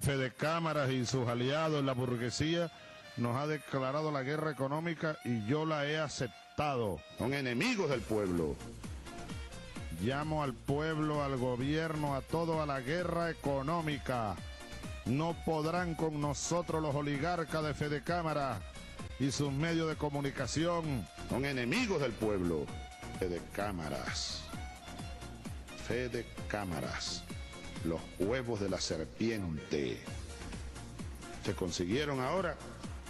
Fede Cámaras y sus aliados, la burguesía, nos ha declarado la guerra económica y yo la he aceptado. Son enemigos del pueblo. Llamo al pueblo, al gobierno, a todo a la guerra económica. No podrán con nosotros los oligarcas de Fede Cámaras y sus medios de comunicación. Son enemigos del pueblo. Fede Cámaras. Fede Cámaras. Los huevos de la serpiente. Se consiguieron ahora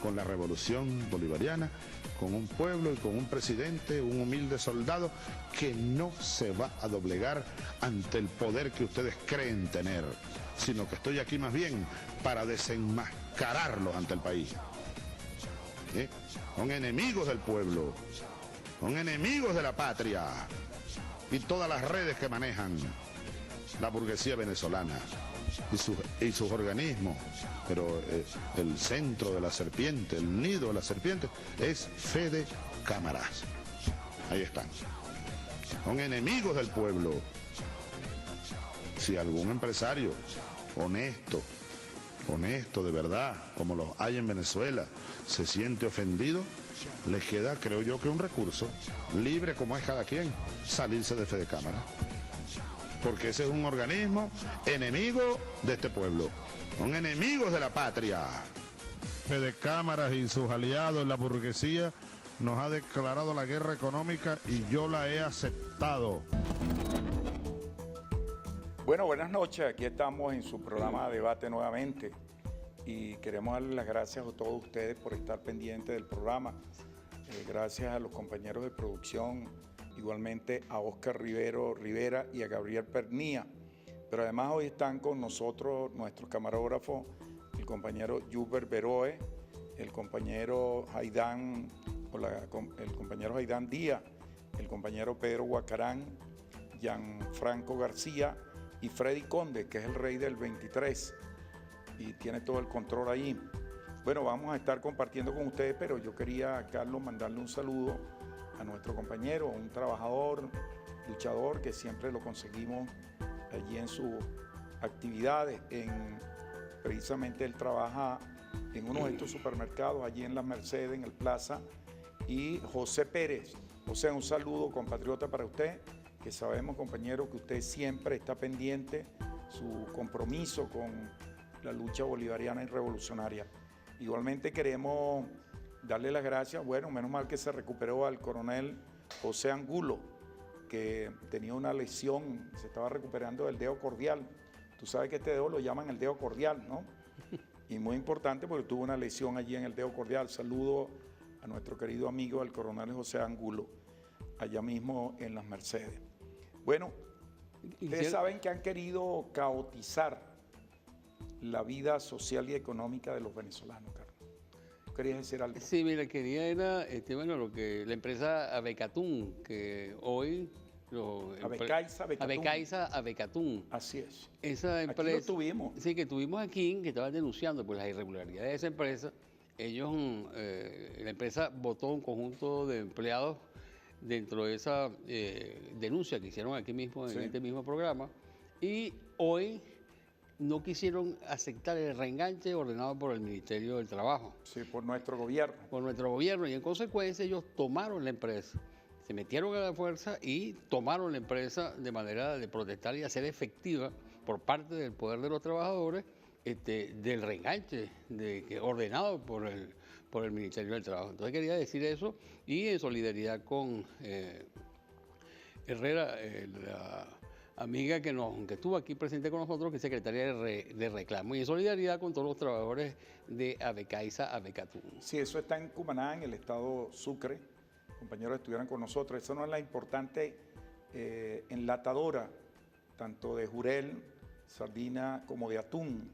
con la revolución bolivariana, con un pueblo y con un presidente, un humilde soldado que no se va a doblegar ante el poder que ustedes creen tener, sino que estoy aquí más bien para desenmascararlos ante el país. Son enemigos del pueblo, son enemigos de la patria y todas las redes que manejan la burguesía venezolana y sus organismos, pero el centro de la serpiente, el nido de la serpiente es Fede Cámaras. Ahí están. Son enemigos del pueblo. Si algún empresario honesto de verdad, como los hay en Venezuela, se siente ofendido, le queda, creo yo, que un recurso, libre como es cada quien, salirse de Fede Cámaras. Porque ese es un organismo enemigo de este pueblo. Son enemigos de la patria. Fede Cámaras y sus aliados, la burguesía, nos ha declarado la guerra económica y yo la he aceptado. Bueno, buenas noches. Aquí estamos en su programa Debate nuevamente y queremos darles las gracias a todos ustedes por estar pendientes del programa. Gracias a los compañeros de producción, igualmente a Oscar Rivera y a Gabriel Pernía. Pero además hoy están con nosotros nuestros camarógrafos, el compañero Yuber Beroe, el compañero Haidán Díaz, el compañero Pedro Guacarán, Gianfranco García y Freddy Conde, que es el rey del 23 y tiene todo el control ahí. Bueno, vamos a estar compartiendo con ustedes, pero yo quería, Carlos, mandarle un saludo a nuestro compañero, un trabajador, luchador, que siempre lo conseguimos allí en sus actividades. Precisamente él trabaja en uno de estos supermercados, allí en la Mercedes, en el Plaza, y José Pérez. O sea, un saludo, compatriota, para usted, que sabemos, compañero, que usted siempre está pendiente, su compromiso con la lucha bolivariana y revolucionaria. Igualmente queremos darle las gracias, bueno, menos mal que se recuperó al coronel José Angulo, que tenía una lesión, se estaba recuperando del dedo cordial. Tú sabes que este dedo lo llaman el dedo cordial, ¿no? Y muy importante porque tuvo una lesión allí en el dedo cordial. Saludo a nuestro querido amigo, el coronel José Angulo, allá mismo en las Mercedes. Bueno, ustedes saben que han querido caotizar la vida social y económica de los venezolanos, Carlos. ¿Tú querías decir algo? Sí, mira, quería era, bueno, lo que la empresa Abecatún, que hoy... Abecaiza-Abecatún. Así es. Esa empresa, aquí lo tuvimos. Sí, que tuvimos aquí, que estaban denunciando pues, las irregularidades de esa empresa. Ellos, la empresa votó un conjunto de empleados dentro de esa denuncia que hicieron aquí mismo, en este mismo programa, y hoy no quisieron aceptar el reenganche ordenado por el Ministerio del Trabajo. Sí, por nuestro gobierno. Por nuestro gobierno, y en consecuencia ellos tomaron la empresa, se metieron a la fuerza y tomaron la empresa de manera de protestar y hacer efectiva por parte del poder de los trabajadores del reenganche ordenado por el Ministerio del Trabajo. Entonces quería decir eso, y en solidaridad con Herrera, la amiga que estuvo aquí presente con nosotros, que es secretaria de reclamo, y en solidaridad con todos los trabajadores de Abecaiza-Abecatún. Sí, eso está en Cumaná, en el estado Sucre. Compañeros estuvieran con nosotros. Eso no es la importante enlatadora, tanto de jurel, sardina, como de atún.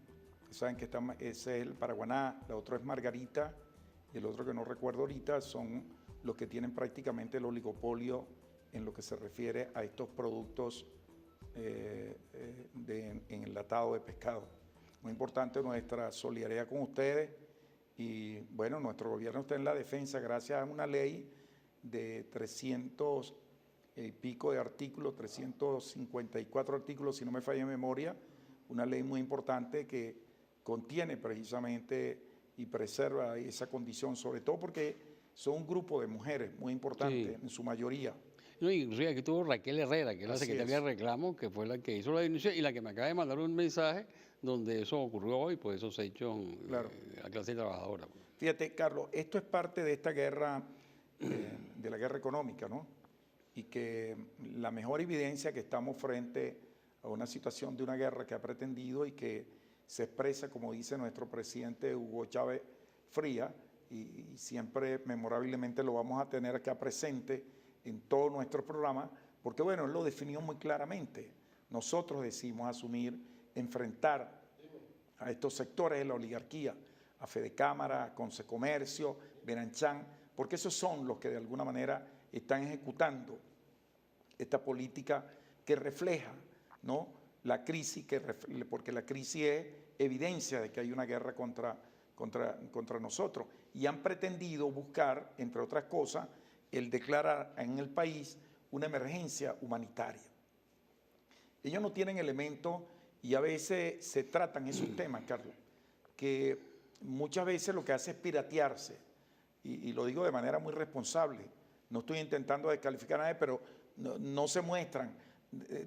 Saben que ese es el Paraguaná, la otra es Margarita, y el otro que no recuerdo ahorita son los que tienen prácticamente el oligopolio en lo que se refiere a estos productos en enlatado de pescado. Muy importante nuestra solidaridad con ustedes, y bueno, nuestro gobierno está en la defensa gracias a una ley de 300 y pico de artículos, 354 artículos, si no me falla en memoria, una ley muy importante que contiene precisamente y preserva esa condición, sobre todo porque son un grupo de mujeres muy importante, Sí. en su mayoría. No, inclusive aquí tuvo Raquel Herrera, que es la Así secretaria es. de reclamo, que fue la que hizo la denuncia y la que me acaba de mandar un mensaje donde eso ocurrió y pues esos hechos Claro. a clase trabajadora. Fíjate, Carlos, esto es parte de esta guerra, de la guerra económica, ¿no? Y que la mejor evidencia que estamos frente a una situación de una guerra que ha pretendido y que se expresa, como dice nuestro presidente Hugo Chávez Frías, y siempre memorablemente lo vamos a tener acá presente en todos nuestros programas, porque bueno, él lo definió muy claramente. Nosotros decidimos asumir, enfrentar a estos sectores de la oligarquía, a Fedecámara, a Consecomercio, Benanchán, porque esos son los que de alguna manera están ejecutando esta política que refleja, ¿no?, la crisis, porque la crisis es evidencia de que hay una guerra contra nosotros. Y han pretendido buscar, entre otras cosas, el declarar en el país una emergencia humanitaria. Ellos no tienen elementos y a veces se tratan esos temas, Carlos, que muchas veces lo que hace es piratearse. Y lo digo de manera muy responsable. No estoy intentando descalificar a nadie, pero no se muestran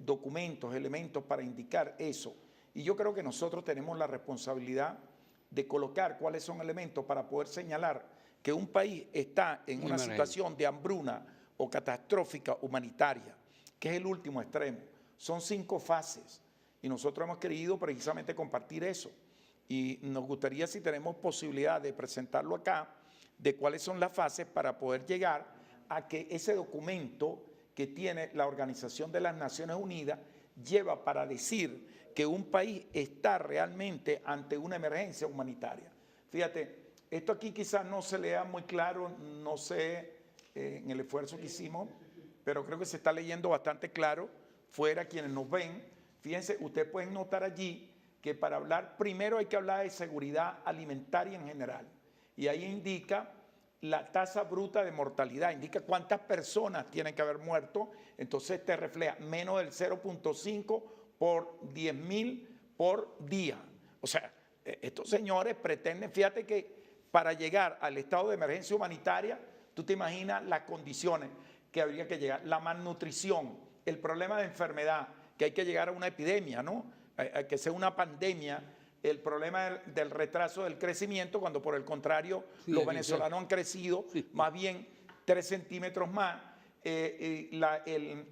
documentos, elementos para indicar eso. Y yo creo que nosotros tenemos la responsabilidad de colocar cuáles son elementos para poder señalar que un país está en una situación de hambruna o catastrófica humanitaria, que es el último extremo. Son 5 fases y nosotros hemos querido precisamente compartir eso. Y nos gustaría, si tenemos posibilidad de presentarlo acá, de cuáles son las fases para poder llegar a que ese documento que tiene la Organización de las Naciones Unidas lleva para decir que un país está realmente ante una emergencia humanitaria. Fíjate, esto aquí quizás no se lea muy claro, no sé en el esfuerzo que hicimos, pero creo que se está leyendo bastante claro fuera quienes nos ven. Fíjense, ustedes pueden notar allí que para hablar, primero hay que hablar de seguridad alimentaria en general. Y ahí indica la tasa bruta de mortalidad, indica cuántas personas tienen que haber muerto, entonces te refleja menos del 0.5 por 10.000 por día. O sea, estos señores pretenden, fíjate que para llegar al estado de emergencia humanitaria, tú te imaginas las condiciones que habría que llegar, la malnutrición, el problema de enfermedad, que hay que llegar a una epidemia, ¿no? A que sea una pandemia, el problema del retraso del crecimiento, cuando por el contrario los venezolanos han crecido más bien 3 centímetros más,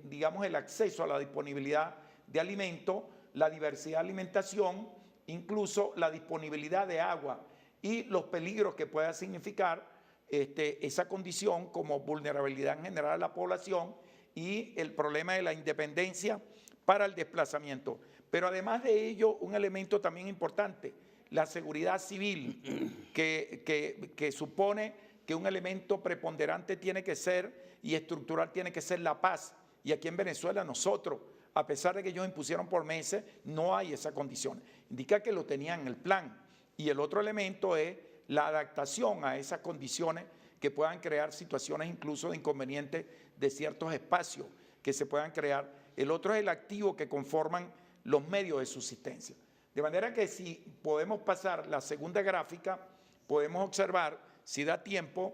digamos el acceso a la disponibilidad de alimentos, la diversidad de alimentación, incluso la disponibilidad de agua y los peligros que pueda significar esa condición como vulnerabilidad en general a la población y el problema de la independencia para el desplazamiento. Pero además de ello, un elemento también importante, la seguridad civil, que supone que un elemento preponderante tiene que ser y estructural tiene que ser la paz. Y aquí en Venezuela nosotros, a pesar de que ellos impusieron por meses, no hay esa condición. Indica que lo tenían en el plan. Y el otro elemento es la adaptación a esas condiciones que puedan crear situaciones incluso de inconvenientes de ciertos espacios que se puedan crear. El otro es el activo que conforman los medios de subsistencia. De manera que si podemos pasar la segunda gráfica, podemos observar, si da tiempo,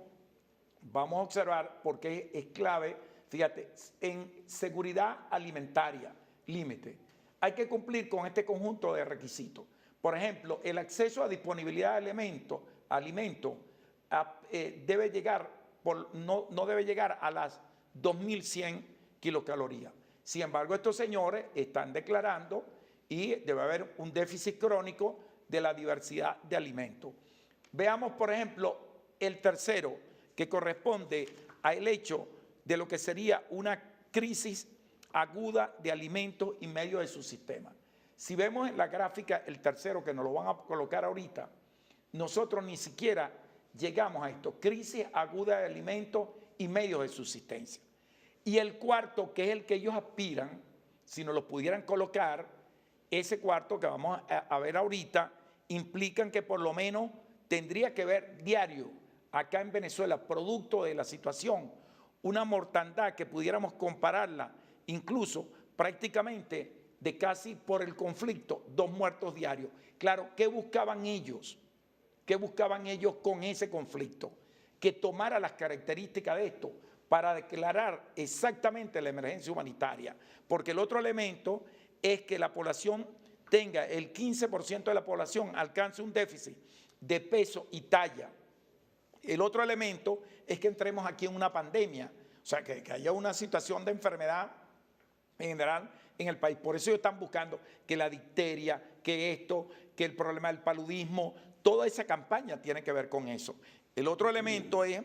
vamos a observar porque es clave, fíjate, en seguridad alimentaria, límite. Hay que cumplir con este conjunto de requisitos. Por ejemplo, el acceso a disponibilidad de alimentos debe llegar, no debe llegar a las 2.100 kilocalorías. Sin embargo, estos señores están declarando y debe haber un déficit crónico de la diversidad de alimentos. Veamos, por ejemplo, el tercero, que corresponde al hecho de lo que sería una crisis aguda de alimentos y medios de su sistema. Si vemos en la gráfica el tercero, que nos lo van a colocar ahorita, nosotros ni siquiera llegamos a esto, crisis aguda de alimentos y medios de subsistencia. Y el cuarto, que es el que ellos aspiran, si nos lo pudieran colocar, ese cuarto que vamos a ver ahorita, implican que por lo menos tendría que ver diario, acá en Venezuela, producto de la situación, una mortandad que pudiéramos compararla incluso prácticamente de casi por el conflicto 2 muertos diarios. Claro, ¿qué buscaban ellos? ¿Qué buscaban ellos con ese conflicto? Que tomara las características de esto para declarar exactamente la emergencia humanitaria. Porque el otro elemento es que la población tenga, el 15% de la población alcance un déficit de peso y talla. El otro elemento es que entremos aquí en una pandemia, o sea, que haya una situación de enfermedad en general en el país. Por eso ellos están buscando que la difteria, que esto, que el problema del paludismo, toda esa campaña tiene que ver con eso. El otro elemento es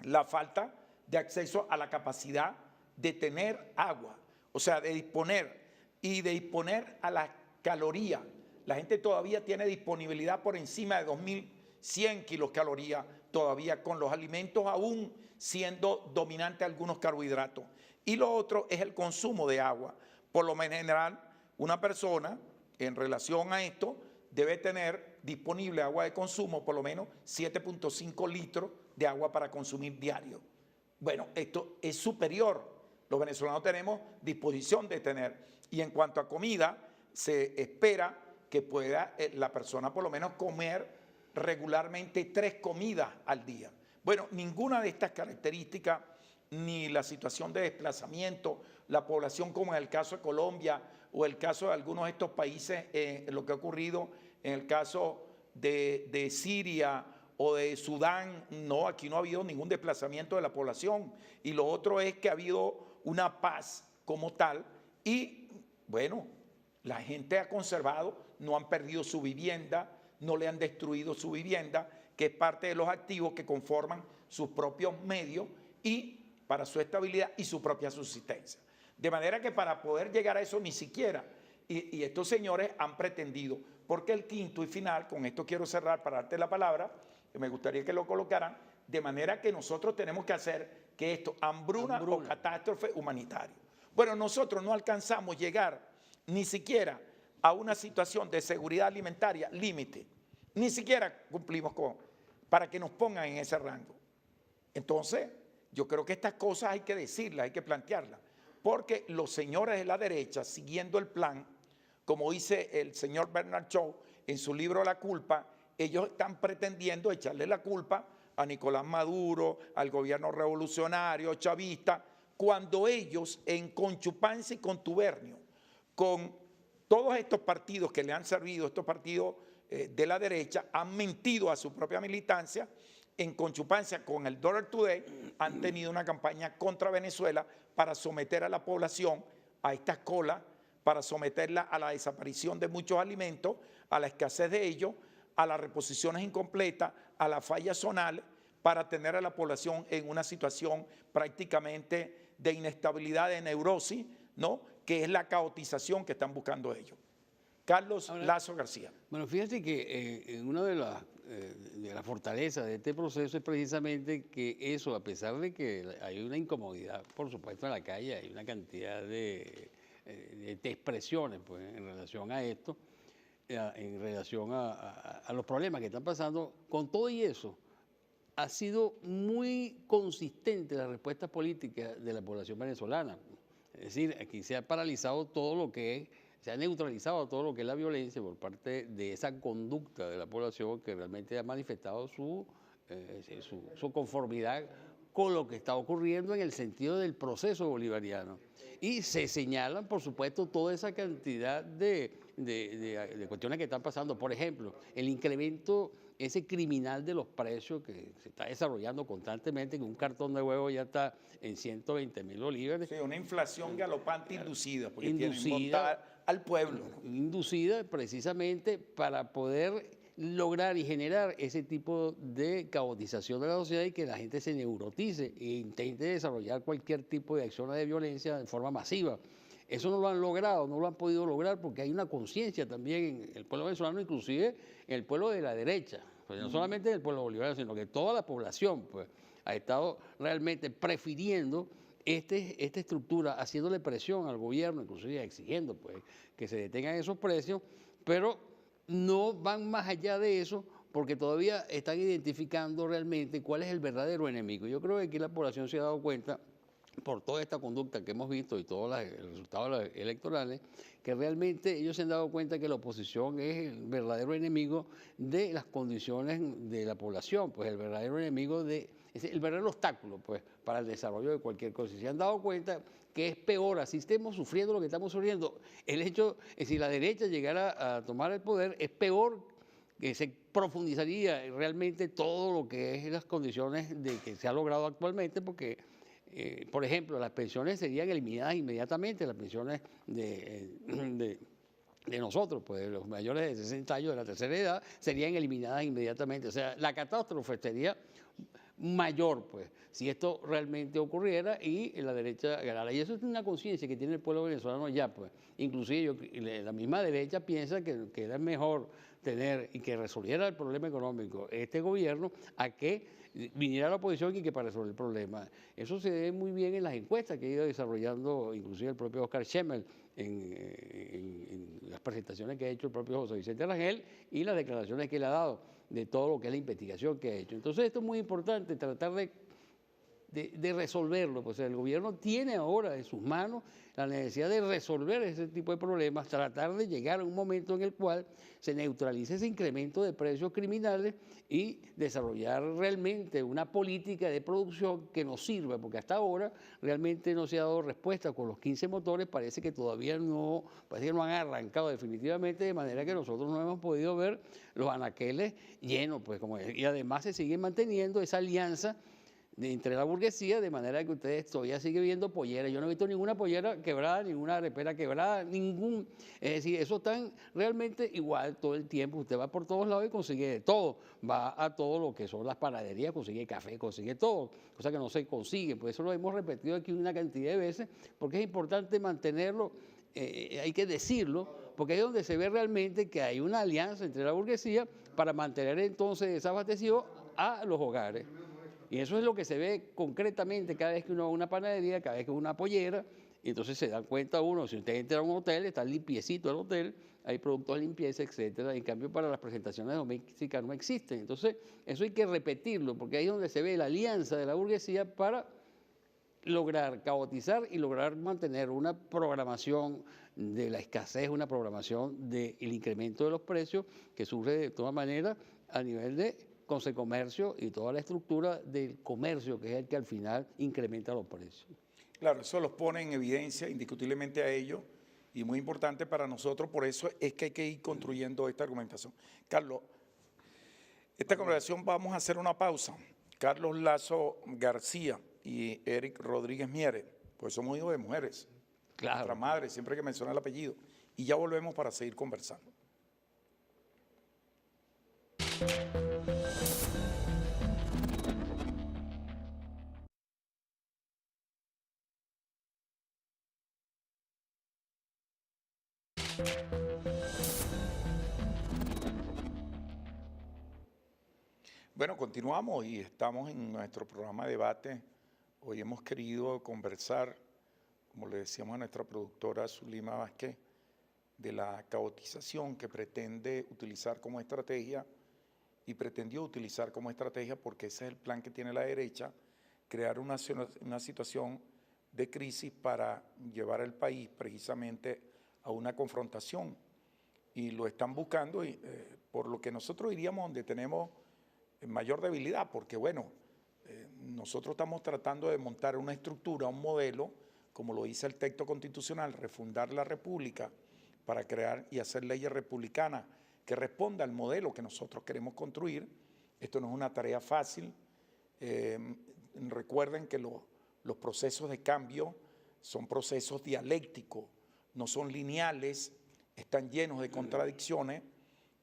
la falta de acceso a la capacidad de tener agua, o sea, de disponer a las calorías. La gente todavía tiene disponibilidad por encima de 2100 kilocalorías todavía, con los alimentos aún siendo dominante algunos carbohidratos. Y lo otro es el consumo de agua. Por lo menos en general, una persona en relación a esto debe tener disponible agua de consumo, por lo menos 7.5 litros de agua para consumir diario. Bueno, esto es superior. Los venezolanos tenemos disposición de tener. Y en cuanto a comida, se espera que pueda la persona por lo menos comer regularmente 3 comidas al día. Bueno, ninguna de estas características, ni la situación de desplazamiento, la población como en el caso de Colombia o el caso de algunos de estos países, lo que ha ocurrido en el caso de Siria o de Sudán, no, aquí no ha habido ningún desplazamiento de la población. Y lo otro es que ha habido una paz como tal y, bueno, la gente ha conservado, no han perdido su vivienda, no le han destruido su vivienda, que es parte de los activos que conforman sus propios medios y para su estabilidad y su propia subsistencia. De manera que para poder llegar a eso ni siquiera, y estos señores han pretendido, porque el quinto y final, con esto quiero cerrar para darte la palabra, que me gustaría que lo colocaran, de manera que nosotros tenemos que hacer que esto, hambruna. O catástrofe humanitaria. Bueno, nosotros no alcanzamos llegar ni siquiera a una situación de seguridad alimentaria límite, ni siquiera cumplimos para que nos pongan en ese rango. Entonces, yo creo que estas cosas hay que decirlas, hay que plantearlas, porque los señores de la derecha, siguiendo el plan, como dice el señor Bernard Shaw en su libro La culpa, ellos están pretendiendo echarle la culpa a Nicolás Maduro, al gobierno revolucionario, chavista, cuando ellos en conchupancia y contubernio con todos estos partidos que le han servido, estos partidos de la derecha, han mentido a su propia militancia, en conchupancia con el Dollar Today, han tenido una campaña contra Venezuela para someter a la población a estas colas, para someterla a la desaparición de muchos alimentos, a la escasez de ellos, a las reposiciones incompletas, a la falla zonal, para tener a la población en una situación prácticamente de inestabilidad, de neurosis, ¿no?, que es la caotización que están buscando ellos. Carlos Lazo García. Bueno, fíjate que una de las fortalezas de este proceso es precisamente que eso, a pesar de que hay una incomodidad, por supuesto, en la calle, hay una cantidad de expresiones pues, en relación a esto, en relación a los problemas que están pasando, con todo y eso, ha sido muy consistente la respuesta política de la población venezolana. Es decir, aquí se ha paralizado todo lo que es, se ha neutralizado todo lo que es la violencia por parte de esa conducta de la población que realmente ha manifestado su conformidad con lo que está ocurriendo en el sentido del proceso bolivariano. Y se señalan, por supuesto, toda esa cantidad de cuestiones que están pasando. Por ejemplo, el incremento ese criminal de los precios que se está desarrollando constantemente, que un cartón de huevo ya está en 120.000 bolívares. Sí, una inflación galopante inducida, porque tienen montada al pueblo. Inducida precisamente para poder lograr y generar ese tipo de caotización de la sociedad y que la gente se neurotice e intente desarrollar cualquier tipo de acción de violencia de forma masiva. Eso no lo han logrado, no lo han podido lograr porque hay una conciencia también en el pueblo venezolano, inclusive en el pueblo de la derecha, pues no solamente en el pueblo bolivariano, sino que toda la población pues, ha estado realmente prefiriendo esta estructura, haciéndole presión al gobierno, inclusive exigiendo pues, que se detengan esos precios, pero no van más allá de eso porque todavía están identificando realmente cuál es el verdadero enemigo. Yo creo que aquí la población se ha dado cuenta por toda esta conducta que hemos visto y todos los resultados electorales, que realmente ellos se han dado cuenta que la oposición es el verdadero enemigo de las condiciones de la población, pues el verdadero enemigo es el verdadero obstáculo pues, para el desarrollo de cualquier cosa. Y se han dado cuenta que es peor, así estemos sufriendo lo que estamos sufriendo, el hecho, si la derecha llegara a tomar el poder, es peor, que se profundizaría realmente todo lo que es las condiciones de que se ha logrado actualmente, porque por ejemplo, las pensiones serían eliminadas inmediatamente, las pensiones de nosotros, pues los mayores de 60 años de la tercera edad, serían eliminadas inmediatamente. O sea, la catástrofe sería mayor, pues, si esto realmente ocurriera y la derecha ganara. Y eso es una conciencia que tiene el pueblo venezolano ya, pues. Inclusive la misma derecha piensa que era mejor tener y que resolviera el problema económico este gobierno a que viniera la oposición y que para resolver el problema. Eso se ve muy bien en las encuestas que ha ido desarrollando inclusive el propio Oscar Schemmel en las presentaciones que ha hecho el propio José Vicente Rangel y las declaraciones que él ha dado de todo lo que es la investigación que ha hecho. Entonces esto es muy importante, tratar de resolverlo, pues el gobierno tiene ahora en sus manos la necesidad de resolver ese tipo de problemas, tratar de llegar a un momento en el cual se neutralice ese incremento de precios criminales y desarrollar realmente una política de producción que nos sirva, porque hasta ahora realmente no se ha dado respuesta con los 15 motores, parece que todavía no han arrancado definitivamente, de manera que nosotros no hemos podido ver los anaqueles llenos, pues y además se sigue manteniendo esa alianza entre la burguesía, de manera que ustedes todavía siguen viendo polleras. Yo no he visto ninguna pollera quebrada, ninguna arepera quebrada, es decir, eso está realmente igual todo el tiempo. Usted va por todos lados y consigue de todo. Va a todo lo que son las panaderías, consigue café, consigue todo, cosa que no se consigue. Pues eso lo hemos repetido aquí una cantidad de veces, porque es importante mantenerlo, hay que decirlo, porque es donde se ve realmente que hay una alianza entre la burguesía para mantener entonces desabastecido a los hogares. Y eso es lo que se ve concretamente cada vez que uno va a una panadería, cada vez que va a una pollera, y entonces se dan cuenta uno, si usted entra a un hotel, está limpiecito el hotel, hay productos de limpieza, etcétera. En cambio, para las presentaciones domésticas no existen. Entonces, eso hay que repetirlo, porque ahí es donde se ve la alianza de la burguesía para lograr caotizar y lograr mantener una programación de la escasez, una programación del incremento de los precios que surge de todas maneras a nivel de Consecomercio y toda la estructura del comercio, que es el que al final incrementa los precios. Claro, eso los pone en evidencia indiscutiblemente a ellos y muy importante para nosotros, por eso es que hay que ir construyendo esta argumentación. Carlos, esta conversación vamos a hacer una pausa. Carlos Lazo García y Eric Rodríguez Mieres, pues somos hijos de mujeres. Claro. Nuestra madre, siempre que menciona el apellido. Y ya volvemos para seguir conversando. Bueno, continuamos y estamos en nuestro programa de debate. Hoy hemos querido conversar, como le decíamos a nuestra productora Zulima Vázquez, de la caotización que pretende utilizar como estrategia y pretendió utilizar como estrategia, porque ese es el plan que tiene la derecha, crear una situación de crisis para llevar al país precisamente a una confrontación. Y lo están buscando por lo que nosotros diríamos donde tenemos mayor debilidad, porque bueno, nosotros estamos tratando de montar una estructura, un modelo, como lo dice el texto constitucional, refundar la república para crear y hacer leyes republicanas que responda al modelo que nosotros queremos construir. Esto no es una tarea fácil. Recuerden que los procesos de cambio son procesos dialécticos, no son lineales, están llenos de contradicciones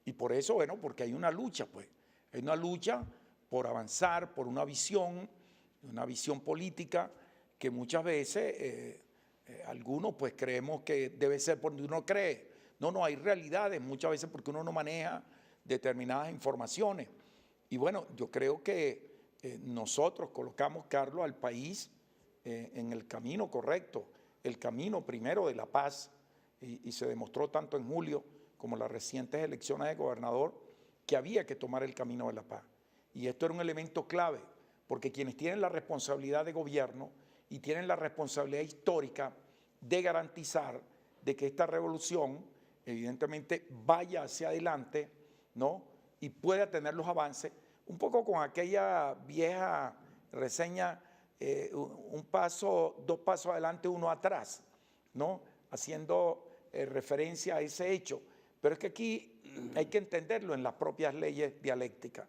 y por eso, bueno, porque hay una lucha, pues. Hay una lucha por avanzar, por una visión política que muchas veces algunos pues creemos que debe ser por donde uno cree. No, hay realidades muchas veces porque uno no maneja determinadas informaciones. Y bueno, yo creo que nosotros colocamos, Carlos, al país en el camino correcto, el camino primero de la paz, y se demostró tanto en julio como en las recientes elecciones de gobernador, que había que tomar el camino de la paz. Y esto era un elemento clave, porque quienes tienen la responsabilidad de gobierno y tienen la responsabilidad histórica de garantizar de que esta revolución evidentemente vaya hacia adelante, ¿no? Y pueda tener los avances, un poco con aquella vieja reseña, dos pasos adelante, uno atrás, ¿no? Haciendo referencia a ese hecho. Pero es que aquí hay que entenderlo en las propias leyes dialécticas.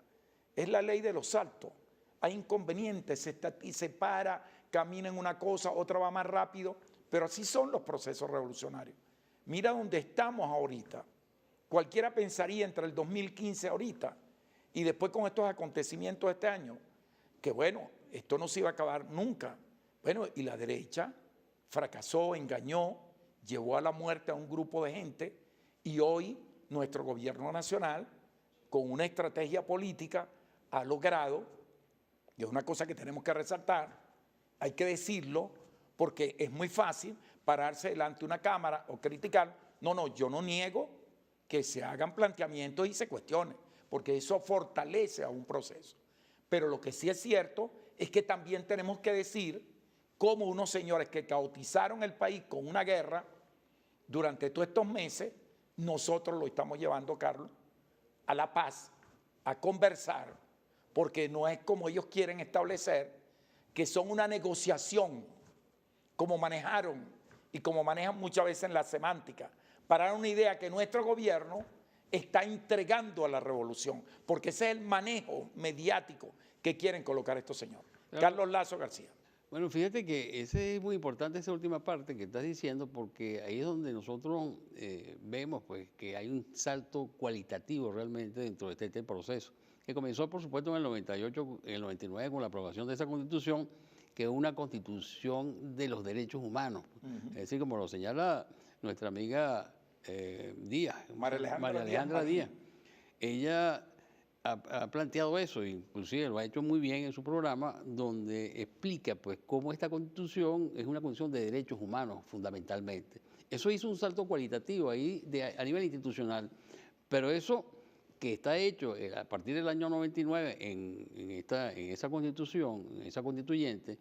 Es la ley de los saltos. Hay inconvenientes, se para, camina en una cosa, otra va más rápido, pero así son los procesos revolucionarios. Mira dónde estamos ahorita. Cualquiera pensaría entre el 2015 ahorita y después con estos acontecimientos de este año, que bueno, esto no se iba a acabar nunca. Bueno, y la derecha fracasó, engañó, llevó a la muerte a un grupo de gente y hoy nuestro gobierno nacional, con una estrategia política, ha logrado, y es una cosa que tenemos que resaltar, hay que decirlo, porque es muy fácil pararse delante de una cámara o criticar. No, yo no niego que se hagan planteamientos y se cuestionen, porque eso fortalece a un proceso. Pero lo que sí es cierto es que también tenemos que decir cómo unos señores que caotizaron el país con una guerra durante todos estos meses, nosotros lo estamos llevando, Carlos, a la paz, a conversar, porque no es como ellos quieren establecer, que son una negociación, como manejaron y como manejan muchas veces en la semántica, para dar una idea que nuestro gobierno está entregando a la revolución, porque ese es el manejo mediático que quieren colocar estos señores. Claro. Carlos Lazo García. Bueno, fíjate que ese es muy importante, esa última parte que estás diciendo, porque ahí es donde nosotros vemos pues, que hay un salto cualitativo realmente dentro de este proceso, que comenzó, por supuesto, en el 98, en el 99, con la aprobación de esa Constitución, que es una Constitución de los derechos humanos. Es decir, como lo señala nuestra amiga Díaz, María Alejandra Díaz. Ella ha planteado eso, inclusive lo ha hecho muy bien en su programa, donde explica pues cómo esta Constitución es una Constitución de derechos humanos, fundamentalmente. Eso hizo un salto cualitativo ahí a nivel institucional, pero eso que está hecho a partir del año 99 en esa Constitución, en esa constituyente,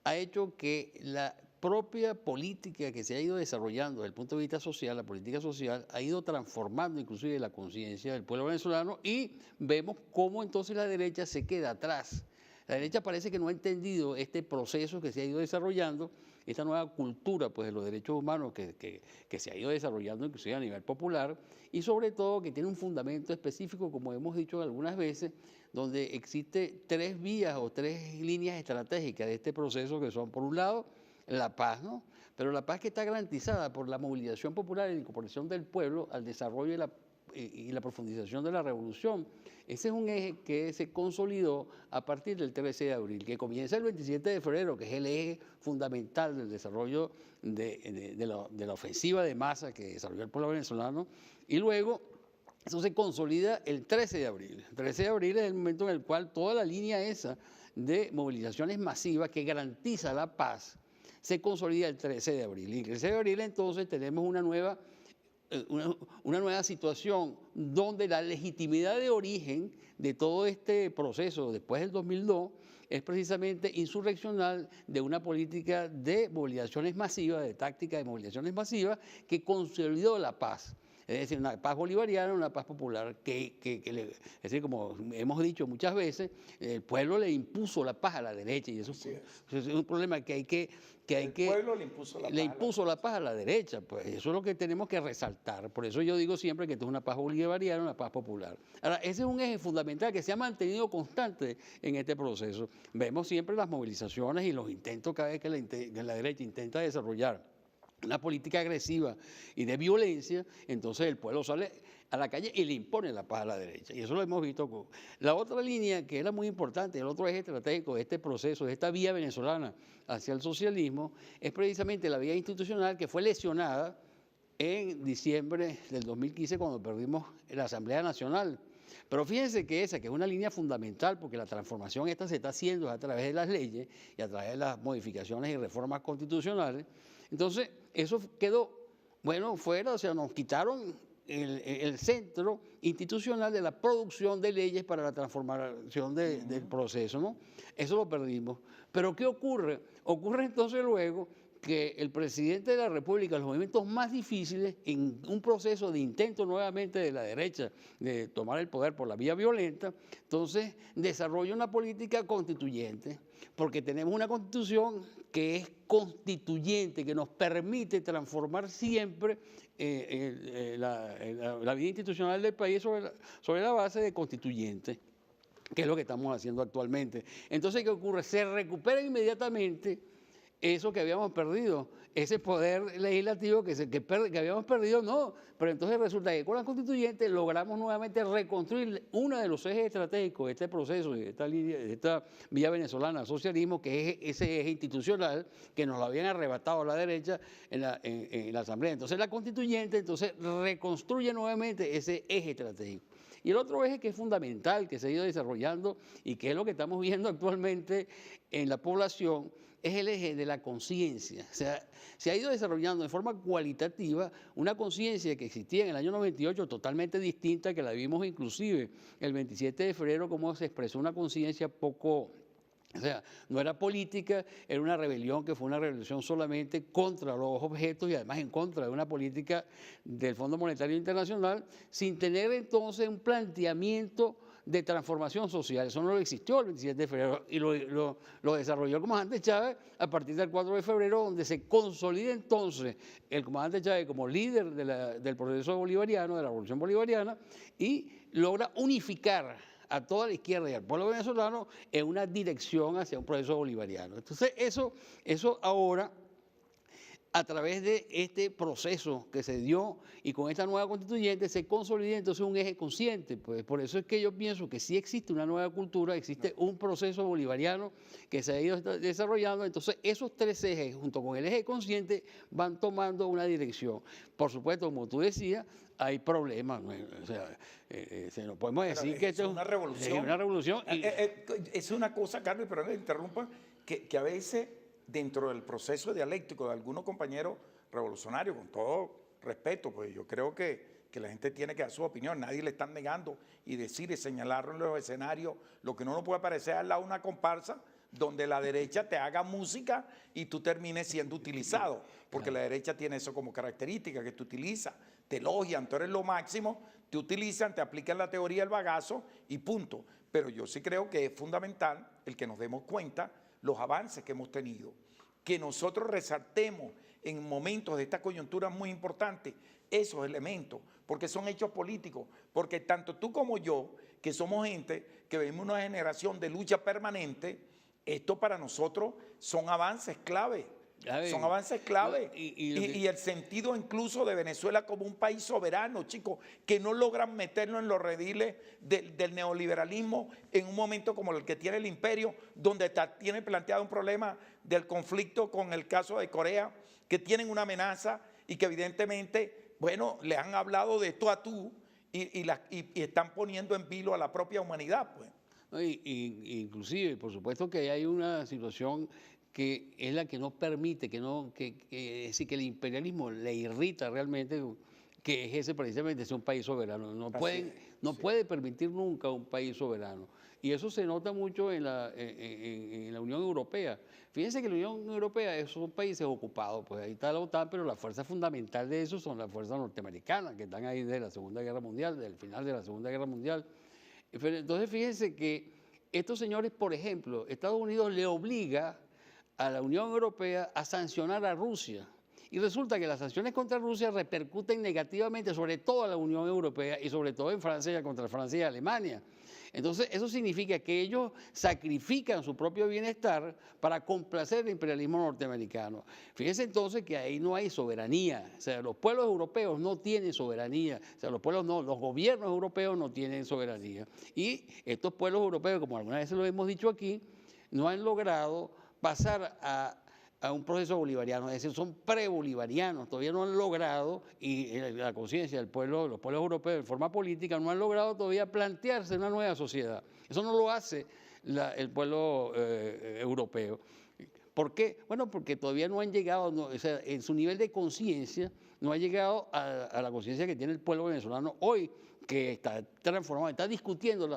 ha hecho que la propia política que se ha ido desarrollando desde el punto de vista social, la política social, ha ido transformando inclusive la conciencia del pueblo venezolano y vemos cómo entonces la derecha se queda atrás. La derecha parece que no ha entendido este proceso que se ha ido desarrollando, esta nueva cultura pues, de los derechos humanos que se ha ido desarrollando inclusive a nivel popular y sobre todo que tiene un fundamento específico, como hemos dicho algunas veces, donde existe tres vías o tres líneas estratégicas de este proceso que son, por un lado, la paz, ¿no? Pero la paz que está garantizada por la movilización popular y la incorporación del pueblo al desarrollo y la profundización de la revolución. Ese es un eje que se consolidó a partir del 13 de abril, que comienza el 27 de febrero, que es el eje fundamental del desarrollo de la ofensiva de masa que desarrolló el pueblo venezolano, y luego eso se consolida el 13 de abril. El 13 de abril es el momento en el cual toda la línea esa de movilizaciones masivas que garantiza la paz se consolida el 13 de abril. Y el 13 de abril entonces tenemos una nueva situación donde la legitimidad de origen de todo este proceso después del 2002 es precisamente insurreccional de una política de movilizaciones masivas, de táctica de movilizaciones masivas que consolidó la paz. Es decir, una paz bolivariana, una paz popular, es decir, como hemos dicho muchas veces, el pueblo le impuso la paz a la derecha y eso es un problema que hay que el pueblo le impuso la paz a la derecha, pues eso es lo que tenemos que resaltar. Por eso yo digo siempre que esto es una paz bolivariana, una paz popular. Ahora, ese es un eje fundamental que se ha mantenido constante en este proceso. Vemos siempre las movilizaciones y los intentos cada vez que la derecha intenta desarrollar una política agresiva y de violencia, entonces el pueblo sale a la calle y le impone la paz a la derecha. Y eso lo hemos visto. La otra línea que era muy importante, el otro eje estratégico de este proceso, de esta vía venezolana hacia el socialismo, es precisamente la vía institucional que fue lesionada en diciembre del 2015 cuando perdimos la Asamblea Nacional. Pero fíjense que esa, que es una línea fundamental, porque la transformación esta se está haciendo a través de las leyes y a través de las modificaciones y reformas constitucionales. Entonces, eso quedó, bueno, fuera, o sea, nos quitaron el centro institucional de la producción de leyes para la transformación del proceso, ¿no? Eso lo perdimos. Pero ¿qué ocurre? Ocurre entonces luego que el presidente de la República, en los momentos más difíciles, en un proceso de intento nuevamente de la derecha de tomar el poder por la vía violenta, entonces desarrolla una política constituyente, porque tenemos una constitución que es constituyente, que nos permite transformar siempre la vida institucional del país sobre la base de constituyente, que es lo que estamos haciendo actualmente. Entonces, ¿qué ocurre? Se recupera inmediatamente eso que habíamos perdido, ese poder legislativo que habíamos perdido, no. Pero entonces resulta que con la constituyente logramos nuevamente reconstruir uno de los ejes estratégicos de este proceso, de esta vía venezolana al socialismo, que es ese eje institucional que nos lo habían arrebatado a la derecha en la Asamblea. Entonces la constituyente reconstruye nuevamente ese eje estratégico. Y el otro eje que es fundamental, que se ha ido desarrollando y que es lo que estamos viendo actualmente en la población, es el eje de la conciencia. O sea, se ha ido desarrollando de forma cualitativa una conciencia que existía en el año 98 totalmente distinta, que la vimos inclusive el 27 de febrero, como se expresó una conciencia poco... O sea, no era política, era una rebelión que fue una rebelión solamente contra los objetos y además en contra de una política del Fondo Monetario Internacional, sin tener entonces un planteamiento de transformación social. Eso no existió el 27 de febrero y lo desarrolló el comandante Chávez a partir del 4 de febrero, donde se consolida entonces el comandante Chávez como líder del proceso bolivariano, de la revolución bolivariana, y logra unificar a toda la izquierda y al pueblo venezolano en una dirección hacia un proceso bolivariano. Entonces eso ahora, a través de este proceso que se dio y con esta nueva constituyente, se consolida entonces un eje consciente. Pues por eso es que yo pienso que sí existe una nueva cultura, existe un proceso bolivariano que se ha ido desarrollando. Entonces esos tres ejes, junto con el eje consciente, van tomando una dirección. Por supuesto, como tú decías, hay problemas. O sea, no podemos decir que esto es una revolución. Es una revolución. Es una cosa, Carlos, pero no me interrumpa, que a veces dentro del proceso dialéctico de algunos compañeros revolucionarios, con todo respeto, pues yo creo que la gente tiene que dar su opinión, nadie le están negando y decir y señalarlo en los escenarios, lo que no puede parecer al lado de una comparsa donde la derecha te haga música y tú termines siendo utilizado, porque la derecha tiene eso como característica, que te utiliza, te elogian, tú eres lo máximo, te utilizan, te aplican la teoría del bagazo y punto. Pero yo sí creo que es fundamental el que nos demos cuenta los avances que hemos tenido, que nosotros resaltemos en momentos de esta coyuntura muy importante esos elementos, porque son hechos políticos, porque tanto tú como yo, que somos gente que vemos una generación de lucha permanente, esto para nosotros son avances clave. Son avances clave y el sentido incluso de Venezuela como un país soberano, chicos, que no logran meternos en los rediles del neoliberalismo en un momento como el que tiene el imperio, donde tiene planteado un problema del conflicto con el caso de Corea, que tienen una amenaza y que evidentemente, bueno, le han hablado de tú a tú y están poniendo en vilo a la propia humanidad, pues. Inclusive, por supuesto que hay una situación que es la que nos permite, es decir, que el imperialismo le irrita realmente, que es ese precisamente, es un país soberano. No puede permitir nunca un país soberano. Y eso se nota mucho en la Unión Europea. Fíjense que la Unión Europea son países ocupados, pues ahí está la OTAN, pero la fuerza fundamental de eso son las fuerzas norteamericanas, que están ahí de la Segunda Guerra Mundial, del final de la Segunda Guerra Mundial. Entonces fíjense que estos señores, por ejemplo, Estados Unidos le obliga a la Unión Europea a sancionar a Rusia. Y resulta que las sanciones contra Rusia repercuten negativamente sobre toda la Unión Europea y sobre todo en Francia, contra Francia y Alemania. Entonces, eso significa que ellos sacrifican su propio bienestar para complacer el imperialismo norteamericano. Fíjense entonces que ahí no hay soberanía. O sea, los pueblos europeos no tienen soberanía. O sea, los gobiernos europeos no tienen soberanía. Y estos pueblos europeos, como alguna vez lo hemos dicho aquí, no han logrado pasar a un proceso bolivariano, es decir, son pre-bolivarianos, todavía no han logrado, y la conciencia del pueblo, los pueblos europeos en forma política no han logrado todavía plantearse una nueva sociedad. Eso no lo hace el pueblo europeo. ¿Por qué? Bueno, porque todavía no han llegado, o sea, en su nivel de conciencia no ha llegado a la conciencia que tiene el pueblo venezolano hoy, que está transformado, está discutiendo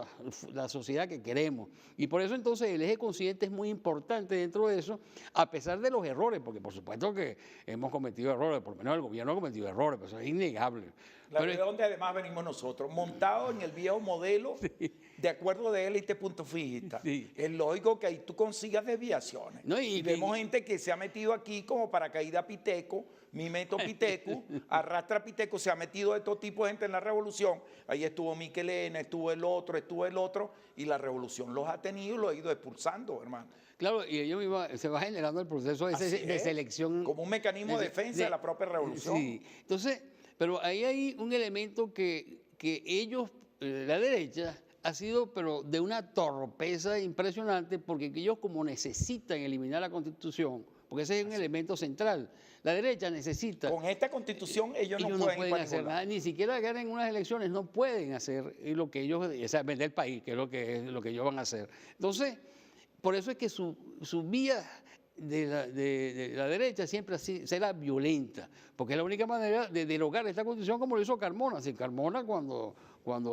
la sociedad que queremos. Y por eso entonces el eje consciente es muy importante dentro de eso, a pesar de los errores, porque por supuesto que hemos cometido errores, por lo menos el gobierno ha cometido errores, pero eso es innegable. ¿De dónde además venimos nosotros? Montados en el viejo modelo, sí, de acuerdo de élite punto fijista. Sí. Es lógico que ahí tú consigas desviaciones. No, y vemos gente que se ha metido aquí como paracaídas Piteco, Mimeto Piteco, arrastra Piteco, se ha metido de todo tipo de gente en la revolución. Ahí estuvo Miquelena, estuvo el otro, y la revolución los ha tenido y los ha ido expulsando, hermano. Claro, y ellos mismos se va generando el proceso de selección. Como un mecanismo de defensa de la propia revolución. Sí, entonces, pero ahí hay un elemento que ellos, la derecha, ha sido pero de una torpeza impresionante, porque ellos como necesitan eliminar la Constitución, porque ese es un elemento central. La derecha necesita... Con esta Constitución ellos no pueden hacer nada, ni siquiera ganar en unas elecciones, no pueden hacer lo que ellos, o sea, vender el país, que es lo que ellos van a hacer. Entonces, por eso es que su vía de la derecha siempre será violenta, porque es la única manera de derogar esta Constitución, como lo hizo Carmona. Si Carmona, cuando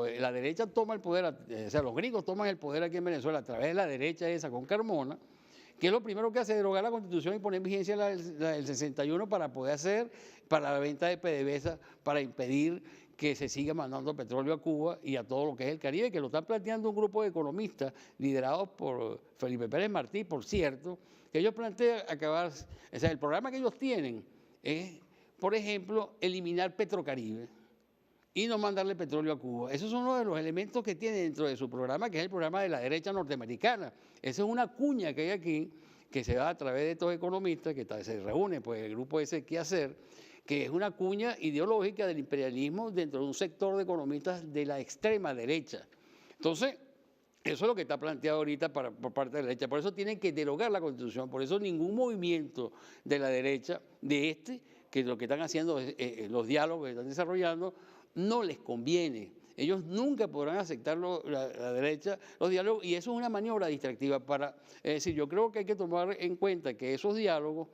la derecha toma el poder, o sea, los gringos toman el poder aquí en Venezuela a través de la derecha esa con Carmona, que es lo primero que hace, derogar la Constitución y poner en vigencia la del 61 para poder hacer, para la venta de PDVSA, para impedir que se siga mandando petróleo a Cuba y a todo lo que es el Caribe, que lo están planteando un grupo de economistas liderados por Felipe Pérez Martí, por cierto, que ellos plantean acabar, o sea, el programa que ellos tienen es, por ejemplo, eliminar Petrocaribe y no mandarle petróleo a Cuba. Esos son uno de los elementos que tiene dentro de su programa, que es el programa de la derecha norteamericana. Esa es una cuña que hay aquí, que se da a través de estos economistas, que se reúne, pues el grupo ese ¿Qué hacer?, que es una cuña ideológica del imperialismo dentro de un sector de economistas de la extrema derecha. Entonces, eso es lo que está planteado ahorita por parte de la derecha. Por eso tienen que derogar la Constitución. Por eso ningún movimiento de la derecha, que lo que están haciendo es los diálogos que están desarrollando, no les conviene. Ellos nunca podrán aceptar la derecha los diálogos, y eso es una maniobra distractiva es decir, yo creo que hay que tomar en cuenta que esos diálogos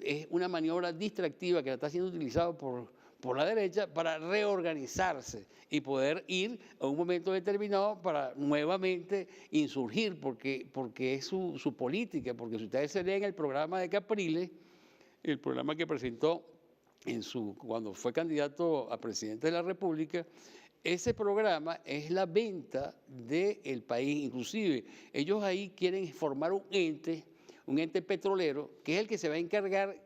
es una maniobra distractiva que está siendo utilizada por la derecha para reorganizarse y poder ir a un momento determinado para nuevamente insurgir, porque es su política. Porque si ustedes se leen el programa de Capriles, el programa que presentó cuando fue candidato a presidente de la República, ese programa es la venta del país. Inclusive ellos ahí quieren formar un ente petrolero, que es el que se va a encargar,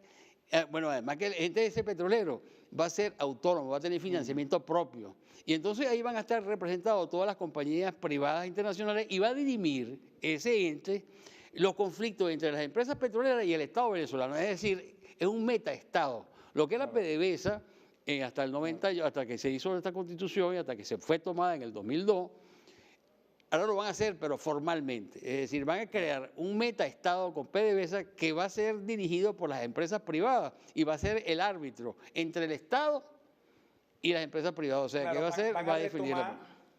bueno, además que el ente de ese petrolero va a ser autónomo, va a tener financiamiento propio. Y entonces ahí van a estar representados todas las compañías privadas internacionales, y va a dirimir ese ente los conflictos entre las empresas petroleras y el Estado venezolano. Es decir, es un metaestado. Lo que era PDVSA hasta el 90, hasta que se hizo esta Constitución y hasta que se fue tomada en el 2002, ahora lo van a hacer, pero formalmente. Es decir, van a crear un metaestado con PDVSA que va a ser dirigido por las empresas privadas y va a ser el árbitro entre el Estado y las empresas privadas. O sea, claro, ¿qué va a hacer? Va a definir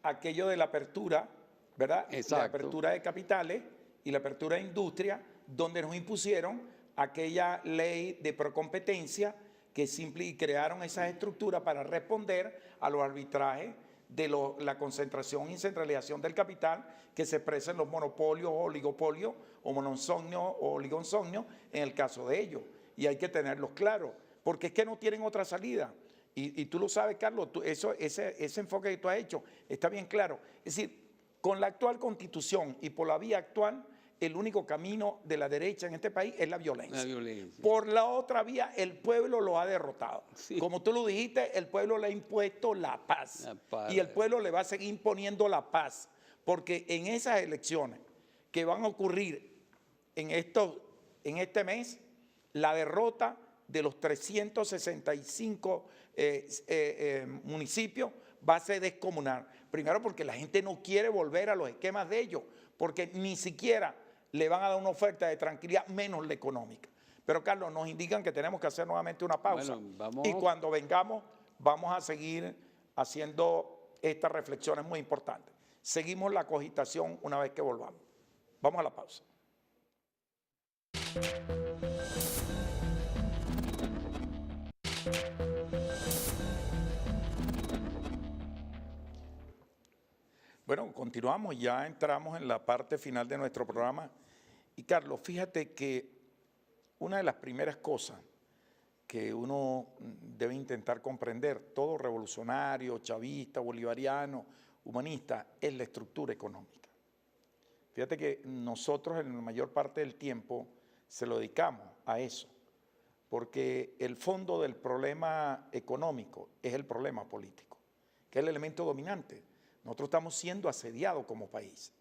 aquello de la apertura, ¿verdad? Exacto. La apertura de capitales y la apertura de industria, donde nos impusieron aquella ley de procompetencia y crearon esas estructuras para responder a los arbitrajes de la concentración y centralización del capital que se expresa en los monopolios, oligopolios o monosomnios o oligonsomnios en el caso de ellos. Y hay que tenerlos claros, porque es que no tienen otra salida. Y tú lo sabes, Carlos, ese enfoque que tú has hecho está bien claro. Es decir, con la actual Constitución y por la vía actual, el único camino de la derecha en este país es la violencia. La violencia. Por la otra vía, el pueblo lo ha derrotado. Sí. Como tú lo dijiste, el pueblo le ha impuesto la paz. Y el pueblo le va a seguir imponiendo la paz. Porque en esas elecciones que van a ocurrir en este mes, la derrota de los 365 municipios va a ser descomunal. Primero porque la gente no quiere volver a los esquemas de ellos, porque ni siquiera le van a dar una oferta de tranquilidad, menos la económica. Pero, Carlos, nos indican que tenemos que hacer nuevamente una pausa. Bueno, y cuando vengamos, vamos a seguir haciendo estas reflexiones muy importantes. Seguimos la cogitación una vez que volvamos. Vamos a la pausa. Bueno, continuamos, ya entramos en la parte final de nuestro programa. Y Carlos, fíjate que una de las primeras cosas que uno debe intentar comprender, todo revolucionario, chavista, bolivariano, humanista, es la estructura económica. Fíjate que nosotros en la mayor parte del tiempo se lo dedicamos a eso, porque el fondo del problema económico es el problema político, que es el elemento dominante. Nosotros estamos siendo asediados como país.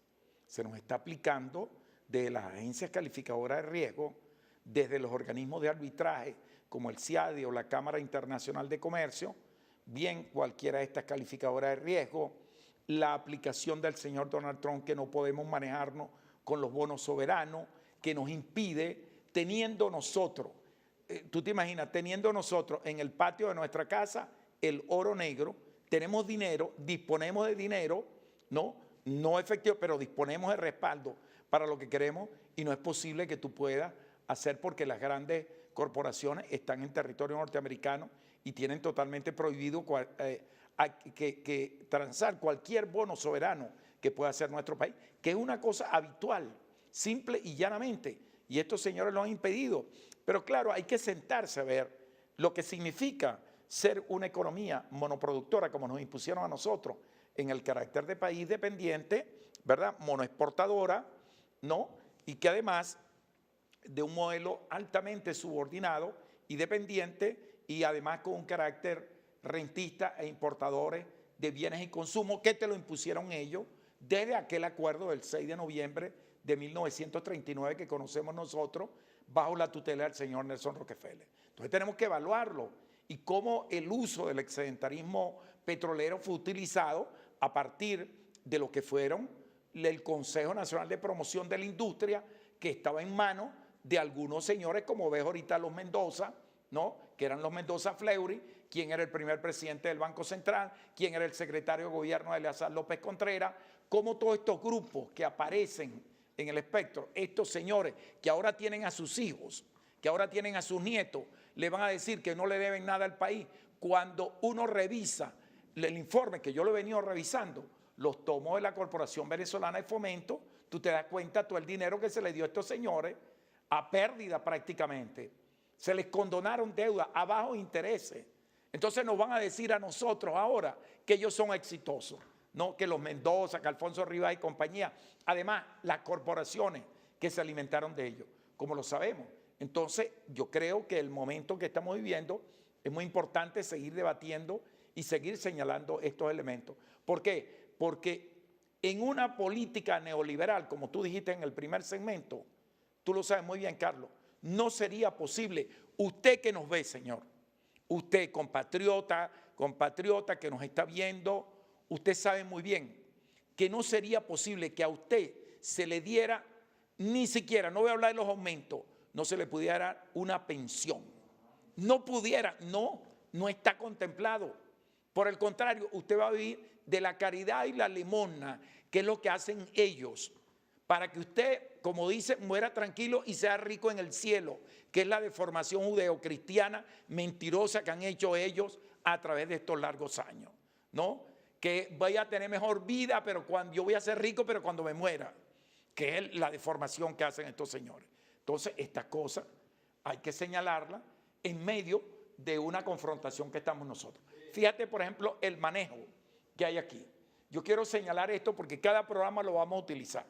Se nos está aplicando de las agencias calificadoras de riesgo, desde los organismos de arbitraje, como el CIADI o la Cámara Internacional de Comercio, bien cualquiera de estas calificadoras de riesgo, la aplicación del señor Donald Trump, que no podemos manejarnos con los bonos soberanos, que nos impide, teniendo nosotros, tú te imaginas, teniendo nosotros en el patio de nuestra casa el oro negro, tenemos dinero, disponemos de dinero, no efectivo, pero disponemos de respaldo para lo que queremos y no es posible que tú puedas hacer porque las grandes corporaciones están en territorio norteamericano y tienen totalmente prohibido que transar cualquier bono soberano que pueda hacer nuestro país, que es una cosa habitual, simple y llanamente, y estos señores lo han impedido. Pero claro, hay que sentarse a ver lo que significa ser una economía monoproductora, como nos impusieron a nosotros, en el carácter de país dependiente, ¿verdad? Monoexportadora, ¿no? Y que además de un modelo altamente subordinado y dependiente y además con un carácter rentista e importadores de bienes y consumo que te lo impusieron ellos desde aquel acuerdo del 6 de noviembre de 1939 que conocemos nosotros bajo la tutela del señor Nelson Rockefeller. Entonces tenemos que evaluarlo y cómo el uso del excedentarismo petrolero fue utilizado a partir de lo que fueron el Consejo Nacional de Promoción de la Industria, que estaba en manos de algunos señores, como ves ahorita los Mendoza, ¿no? Que eran los Mendoza Fleury, quien era el primer presidente del Banco Central, quien era el secretario de gobierno de Eleazar López Contreras, como todos estos grupos que aparecen en el espectro, estos señores que ahora tienen a sus hijos, que ahora tienen a sus nietos, le van a decir que no le deben nada al país. Cuando uno revisa el informe, que yo lo he venido revisando, los tomos de la Corporación Venezolana de Fomento, tú te das cuenta todo el dinero que se le dio a estos señores a pérdida prácticamente. Se les condonaron deudas a bajos intereses. Entonces nos van a decir a nosotros ahora que ellos son exitosos, ¿no? Que los Mendoza, que Alfonso Rivas y compañía, además las corporaciones que se alimentaron de ellos, como lo sabemos. Entonces yo creo que el momento que estamos viviendo es muy importante seguir debatiendo y seguir señalando estos elementos. ¿Por qué? Porque en una política neoliberal, como tú dijiste en el primer segmento, tú lo sabes muy bien, Carlos, no sería posible. Usted que nos ve, señor, usted compatriota que nos está viendo, usted sabe muy bien que no sería posible que a usted se le diera ni siquiera, no voy a hablar de los aumentos, no se le pudiera dar una pensión. No pudiera, no está contemplado. Por el contrario, usted va a vivir de la caridad y la limosna, que es lo que hacen ellos, para que usted, como dice, muera tranquilo y sea rico en el cielo, que es la deformación judeocristiana mentirosa que han hecho ellos a través de estos largos años, ¿no? Que vaya a tener mejor vida, pero cuando yo voy a ser rico, pero cuando me muera, que es la deformación que hacen estos señores. Entonces, esta cosa hay que señalarla en medio de una confrontación que estamos nosotros. Fíjate, por ejemplo, el manejo que hay aquí. Yo quiero señalar esto porque cada programa lo vamos a utilizar.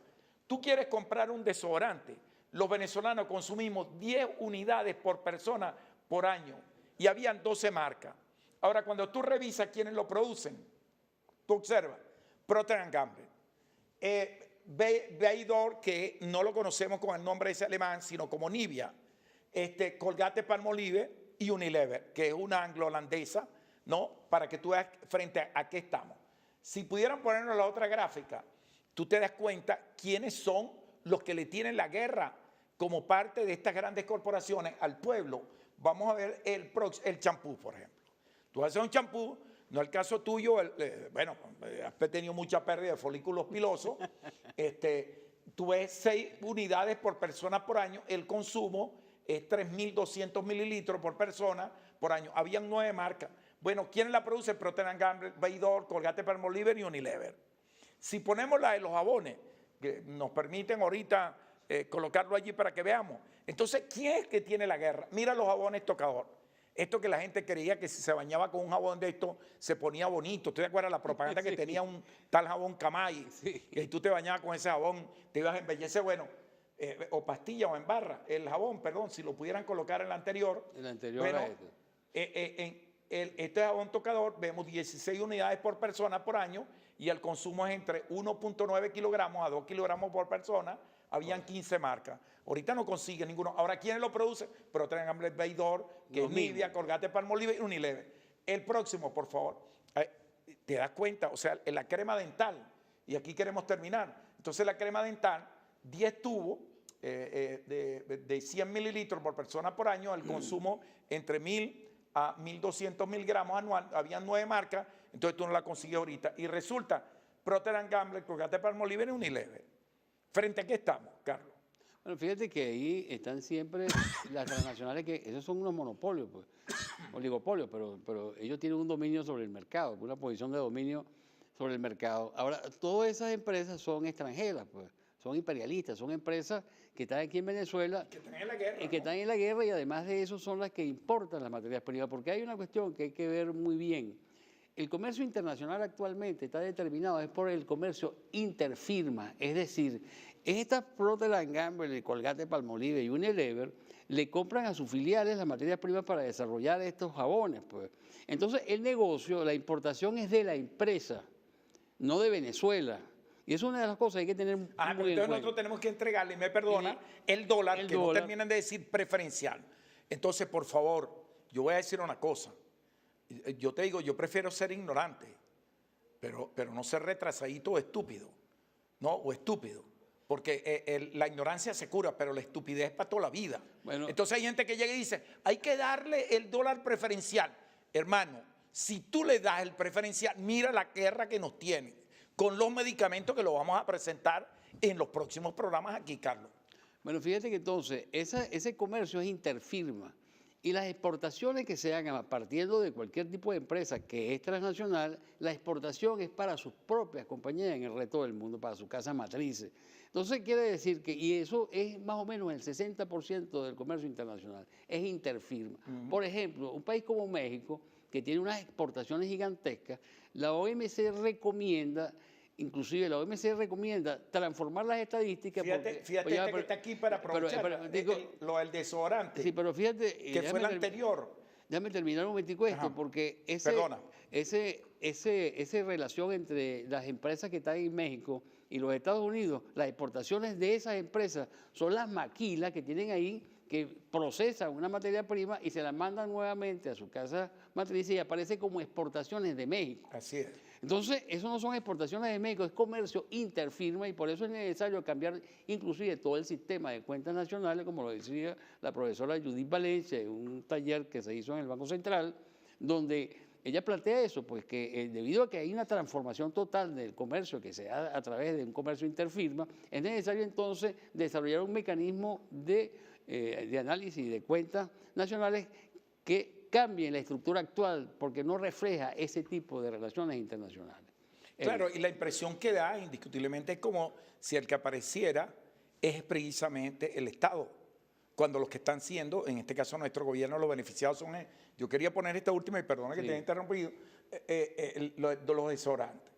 Tú quieres comprar un desodorante. Los venezolanos consumimos 10 unidades por persona por año y habían 12 marcas. Ahora, cuando tú revisas quiénes lo producen, tú observas Procter & Gamble, Baydor, que no lo conocemos con el nombre ese alemán, sino como Nivea, Colgate-Palmolive y Unilever, que es una anglo-holandesa, ¿no? Para que tú veas frente a qué estamos. Si pudieran ponernos la otra gráfica, tú te das cuenta quiénes son los que le tienen la guerra como parte de estas grandes corporaciones al pueblo. Vamos a ver el champú, por ejemplo. Tú haces un champú, no es el caso tuyo, has tenido mucha pérdida de folículos pilosos, tú ves 6 unidades por persona por año, el consumo es 3.200 mililitros por persona por año. Habían 9 marcas. Bueno, ¿quién la produce? Procter & Gamble, Baydor, Colgate-Palmolive y Unilever. Si ponemos la de los jabones, que nos permiten ahorita colocarlo allí para que veamos. Entonces, ¿quién es que tiene la guerra? Mira los jabones tocador. Esto que la gente creía que si se bañaba con un jabón de esto se ponía bonito. ¿Tú te acuerdas la propaganda que tenía un tal jabón Camay? Sí. Y tú te bañabas con ese jabón, te ibas a embellecer, bueno, o pastilla o en barra. El jabón, perdón, si lo pudieran colocar en la anterior. En la anterior bueno, este. Este jabón tocador vemos 16 unidades por persona por año y el consumo es entre 1.9 kilogramos a 2 kilogramos por persona. Habían 15 marcas. Ahorita no consigue ninguno. Ahora, ¿quiénes lo producen? Procter & Gamble, Baydor, que es Nivea, Colgate-Palmolive y Unilever. El próximo, por favor. ¿Te das cuenta? O sea, la crema dental. Y aquí queremos terminar. Entonces, la crema dental, 10 tubos de 100 mililitros por persona por año. El consumo entre 1.000 a 1.200 miligramos anual. Habían 9 marcas. Entonces, tú no la consigues ahorita. Y resulta, Procter & Gamble, Colgate-Palmolive y Unilever. ¿Frente a qué estamos, Carlos? Bueno, fíjate que ahí están siempre las transnacionales, que esos son unos monopolios, pues, oligopolios, pero ellos tienen un dominio sobre el mercado, una posición de dominio sobre el mercado. Ahora, todas esas empresas son extranjeras, pues, son imperialistas, son empresas que están aquí en Venezuela. Que están en la guerra. Que están en la guerra y además de eso son las que importan las materias primas, porque hay una cuestión que hay que ver muy bien. El comercio internacional actualmente está determinado es por el comercio interfirma, es decir, estas Procter & Gamble, Colgate-Palmolive y Unilever le compran a sus filiales las materias primas para desarrollar estos jabones, pues. Entonces el negocio, la importación es de la empresa, no de Venezuela. Y es una de las cosas que hay que tener muy en cuenta. Entonces nosotros tenemos que entregarle, me perdona, el dólar, que no terminan de decir preferencial. Entonces, por favor, yo voy a decir una cosa. Yo te digo, yo prefiero ser ignorante, pero no ser retrasadito o estúpido, ¿no? O estúpido, porque la ignorancia se cura, pero la estupidez es para toda la vida. Bueno, entonces hay gente que llega y dice, hay que darle el dólar preferencial. Hermano, si tú le das el preferencial, mira la guerra que nos tienen con los medicamentos que lo vamos a presentar en los próximos programas aquí, Carlos. Bueno, fíjate que entonces ese comercio es interfirma. Y las exportaciones que se hagan partiendo de cualquier tipo de empresa que es transnacional, la exportación es para sus propias compañías en el resto del mundo, para sus casas matrices. Entonces quiere decir que, y eso es más o menos el 60% del comercio internacional, es interfirma. Por ejemplo, un país como México, que tiene unas exportaciones gigantescas, la OMC recomienda... Inclusive la OMC recomienda transformar las estadísticas. Fíjate que está aquí para aprovechar lo del desodorante. Sí, pero fíjate... Que fue el anterior. Déjame terminar un momentico esto, porque esa relación entre las empresas que están en México y los Estados Unidos, las exportaciones de esas empresas son las maquilas que tienen ahí, que procesan una materia prima y se la mandan nuevamente a su casa matriz y aparece como exportaciones de México. Así es. Entonces, eso no son exportaciones de México, es comercio interfirma y por eso es necesario cambiar inclusive todo el sistema de cuentas nacionales, como lo decía la profesora Judith Valencia en un taller que se hizo en el Banco Central, donde ella plantea eso, pues que debido a que hay una transformación total del comercio que se da a través de un comercio interfirma, es necesario entonces desarrollar un mecanismo de análisis de cuentas nacionales que cambien la estructura actual porque no refleja ese tipo de relaciones internacionales. Claro, y la impresión que da indiscutiblemente es como si el que apareciera es precisamente el Estado, cuando los que están siendo, en este caso nuestro gobierno, los beneficiados son... Yo quería poner esta última, y perdona que te haya interrumpido, los desodorantes.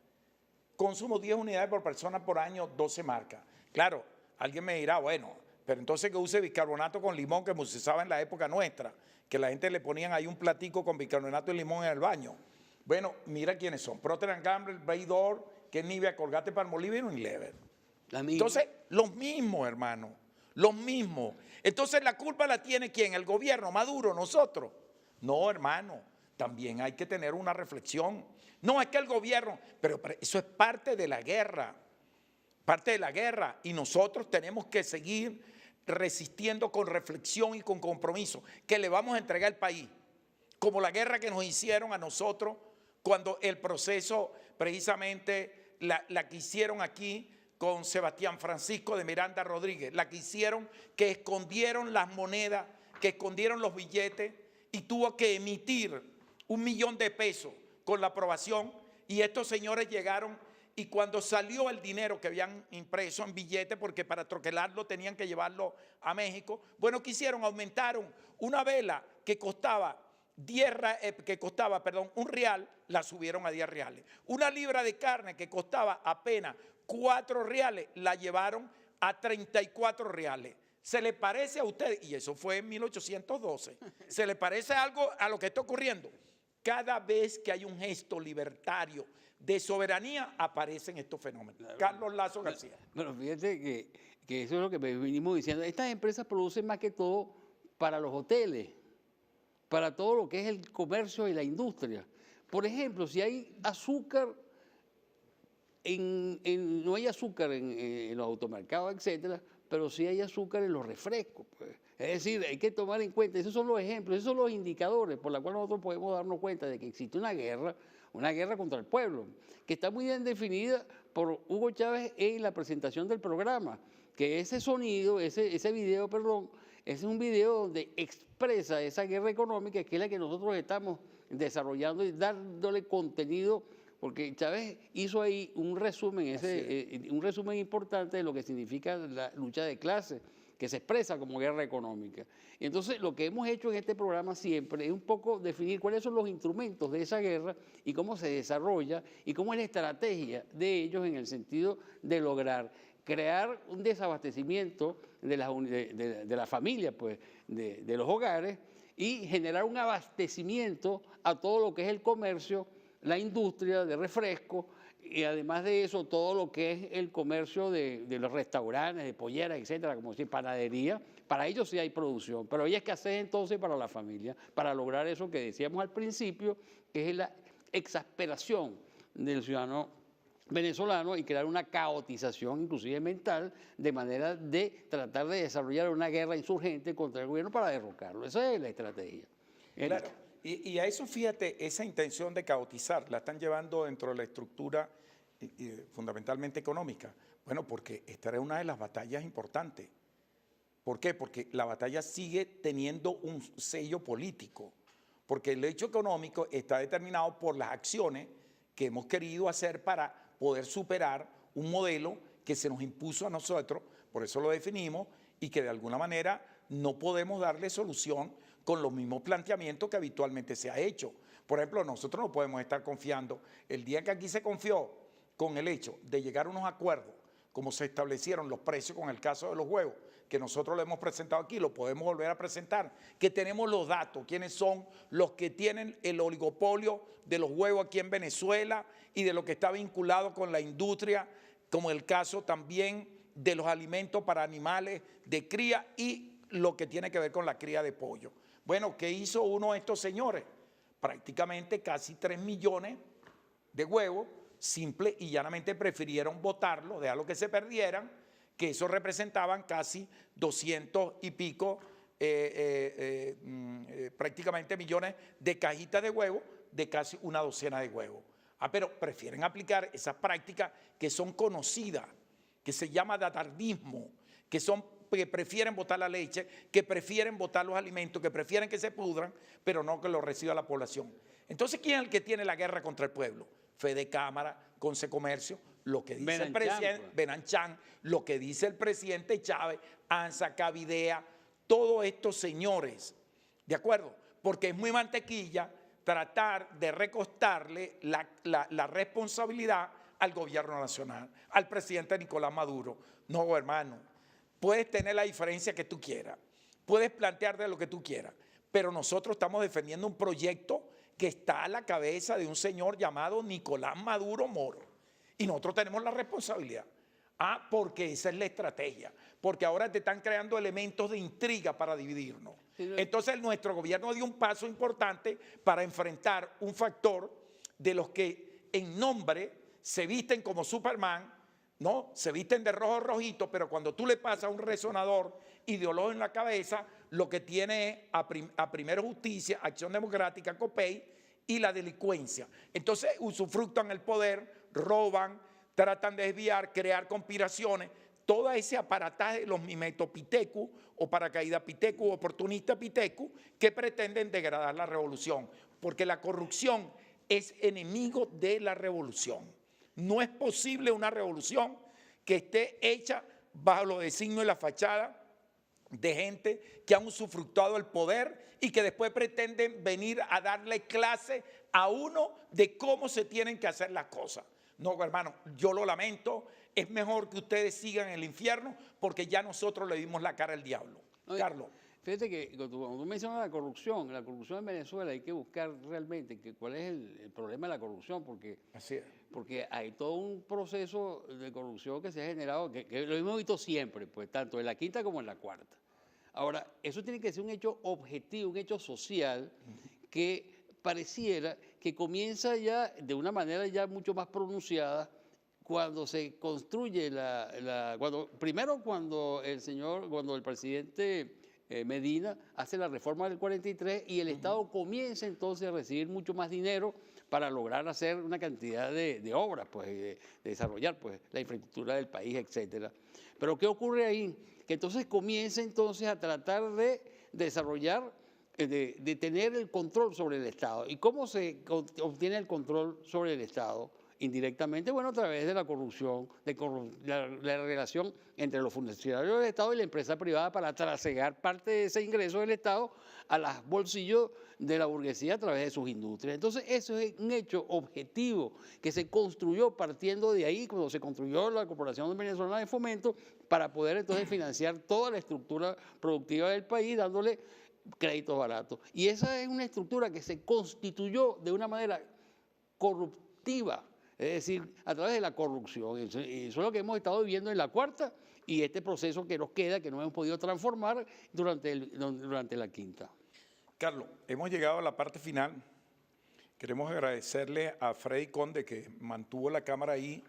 Consumo 10 unidades por persona por año, 12 marcas. Claro, alguien me dirá, bueno, pero entonces que use bicarbonato con limón, como se usaba en la época nuestra, que la gente le ponían ahí un platico con bicarbonato y limón en el baño. Bueno, mira quiénes son. Procter & Gamble, Baydor, que es Nivea, Colgate-Palmolive y Unilever. Entonces, los mismos, hermano, los mismos. Entonces, ¿la culpa la tiene quién? ¿El gobierno? ¿Maduro? ¿Nosotros? No, hermano, también hay que tener una reflexión. No, es que el gobierno, pero eso es parte de la guerra, y nosotros tenemos que seguir resistiendo con reflexión y con compromiso, que le vamos a entregar al país, como la guerra que nos hicieron a nosotros cuando el proceso precisamente la que hicieron aquí con Sebastián Francisco de Miranda Rodríguez, la que hicieron que escondieron las monedas, que escondieron los billetes y tuvo que emitir 1 millón de pesos con la aprobación y estos señores llegaron y cuando salió el dinero que habían impreso en billete, porque para troquelarlo tenían que llevarlo a México, bueno, ¿qué hicieron? Aumentaron una vela que costaba un real, la subieron a 10 reales. Una libra de carne que costaba apenas 4 reales, la llevaron a 34 reales. ¿Se le parece a usted? Y eso fue en 1812. ¿Se le parece algo a lo que está ocurriendo? Cada vez que hay un gesto libertario de soberanía, aparecen estos fenómenos. Claro. Carlos Lazo García. Bueno, fíjate que eso es lo que venimos diciendo. Estas empresas producen más que todo para los hoteles, para todo lo que es el comercio y la industria. Por ejemplo, si hay azúcar, no hay azúcar en los automercados, etcétera, pero sí hay azúcar en los refrescos. Pues. Es decir, hay que tomar en cuenta, esos son los ejemplos, esos son los indicadores por los cuales nosotros podemos darnos cuenta de que existe una guerra contra el pueblo, que está muy bien definida por Hugo Chávez en la presentación del programa, que ese sonido, ese video, es un video donde expresa esa guerra económica que es la que nosotros estamos desarrollando y dándole contenido, porque Chávez hizo ahí un resumen, un resumen importante de lo que significa la lucha de clases, que se expresa como guerra económica. Y entonces lo que hemos hecho en este programa siempre es un poco definir cuáles son los instrumentos de esa guerra y cómo se desarrolla y cómo es la estrategia de ellos en el sentido de lograr crear un desabastecimiento de la familia, pues, de los hogares, y generar un abastecimiento a todo lo que es el comercio, la industria de refrescos, y además de eso, todo lo que es el comercio de los restaurantes, de polleras, etcétera, como decir, panadería. Para ellos sí hay producción, pero hay escasez entonces para la familia, para lograr eso que decíamos al principio, que es la exasperación del ciudadano venezolano y crear una caotización inclusive mental, de manera de tratar de desarrollar una guerra insurgente contra el gobierno para derrocarlo. Esa es la estrategia. Claro. Y a eso, fíjate, esa intención de caotizar la están llevando dentro de la estructura fundamentalmente económica. Bueno, porque esta era una de las batallas importantes. ¿Por qué? Porque la batalla sigue teniendo un sello político, porque el hecho económico está determinado por las acciones que hemos querido hacer para poder superar un modelo que se nos impuso a nosotros, por eso lo definimos, y que de alguna manera no podemos darle solución con los mismos planteamientos que habitualmente se ha hecho. Por ejemplo, nosotros no podemos estar confiando. El día que aquí se confió con el hecho de llegar a unos acuerdos, como se establecieron los precios con el caso de los huevos, que nosotros lo hemos presentado aquí, lo podemos volver a presentar, que tenemos los datos, quiénes son los que tienen el oligopolio de los huevos aquí en Venezuela y de lo que está vinculado con la industria, como el caso también de los alimentos para animales de cría y lo que tiene que ver con la cría de pollo. Bueno, ¿qué hizo uno de estos señores? Prácticamente casi 3 millones de huevos, simple y llanamente prefirieron botarlo, dejarlo que se perdieran, que eso representaban casi 200 y pico, prácticamente millones de cajitas de huevos, de casi una docena de huevos. Pero prefieren aplicar esas prácticas que son conocidas, que se llama datardismo, que prefieren botar la leche, que prefieren botar los alimentos, que prefieren que se pudran, pero no que lo reciba la población. Entonces, ¿quién es el que tiene la guerra contra el pueblo? Fede Cámara, Consecomercio, lo que dice el presidente Benanchan, lo que dice el presidente Chávez, ANSA, Cavidea, todos estos señores, ¿de acuerdo? Porque es muy mantequilla tratar de recostarle la responsabilidad al gobierno nacional, al presidente Nicolás Maduro. No, hermano, puedes tener la diferencia que tú quieras, puedes plantearte lo que tú quieras, pero nosotros estamos defendiendo un proyecto que está a la cabeza de un señor llamado Nicolás Maduro Moro. Y nosotros tenemos la responsabilidad. Porque esa es la estrategia. Porque ahora te están creando elementos de intriga para dividirnos. Entonces nuestro gobierno dio un paso importante para enfrentar un factor de los que en nombre se visten como Superman, ¿no? Se visten de rojo rojito, pero cuando tú le pasas un resonador ideológico en la cabeza, lo que tiene es a Primero Justicia, Acción Democrática, COPEI y la delincuencia. Entonces usufructan el poder, roban, tratan de desviar, crear conspiraciones, todo ese aparataje de los mimetopitecus o paracaidapitecus o oportunistapitecus que pretenden degradar la revolución, porque la corrupción es enemigo de la revolución. No es posible una revolución que esté hecha bajo los designios de la fachada de gente que han usufructuado el poder y que después pretenden venir a darle clase a uno de cómo se tienen que hacer las cosas. No, hermano, yo lo lamento. Es mejor que ustedes sigan en el infierno porque ya nosotros le dimos la cara al diablo. Carlos. Fíjate que cuando tú mencionas la corrupción en Venezuela hay que buscar realmente cuál es el problema de la corrupción, porque, Así es. porque hay todo un proceso de corrupción que se ha generado, que lo hemos visto siempre, pues tanto en la quinta como en la cuarta. Ahora, eso tiene que ser un hecho objetivo, un hecho social, que pareciera que comienza ya de una manera ya mucho más pronunciada cuando se construye cuando el presidente Medina hace la reforma del 43 y el Estado comienza entonces a recibir mucho más dinero para lograr hacer una cantidad de obras, pues, de desarrollar pues, la infraestructura del país, etcétera. Pero ¿qué ocurre ahí? Que entonces comienza entonces a tratar de desarrollar, de tener el control sobre el Estado. ¿Y cómo se obtiene el control sobre el Estado? Indirectamente, bueno, a través de la corrupción, la relación entre los funcionarios del Estado y la empresa privada para trasegar parte de ese ingreso del Estado a los bolsillos de la burguesía a través de sus industrias. Entonces, eso es un hecho objetivo que se construyó partiendo de ahí, cuando se construyó la Corporación Venezolana de Fomento, para poder entonces financiar toda la estructura productiva del país, dándole créditos baratos. Y esa es una estructura que se constituyó de una manera corruptiva, es decir, a través de la corrupción. Eso es lo que hemos estado viviendo en la cuarta y este proceso que nos queda, que no hemos podido transformar durante la quinta. Carlos, hemos llegado a la parte final. Queremos agradecerle a Freddy Conde que mantuvo la cámara ahí,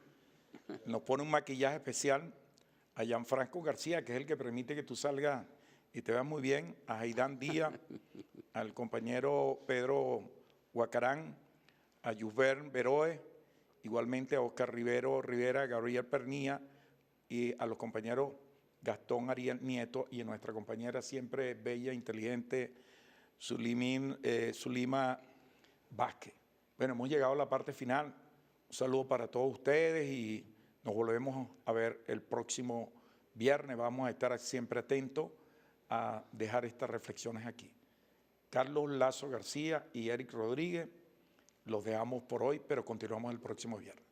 nos pone un maquillaje especial, a Gianfranco García, que es el que permite que tú salgas y te veas muy bien, a Jaidán Díaz, al compañero Pedro Huacarán, a Yusber Beroe, igualmente a Oscar Rivera, Gabriel Pernilla y a los compañeros Gastón Ariel Nieto y a nuestra compañera siempre bella, inteligente, Zulima Vázquez. Bueno, hemos llegado a la parte final. Un saludo para todos ustedes y nos volvemos a ver el próximo viernes. Vamos a estar siempre atentos a dejar estas reflexiones aquí. Carlos Lazo García y Eric Rodríguez, los dejamos por hoy, pero continuamos el próximo viernes.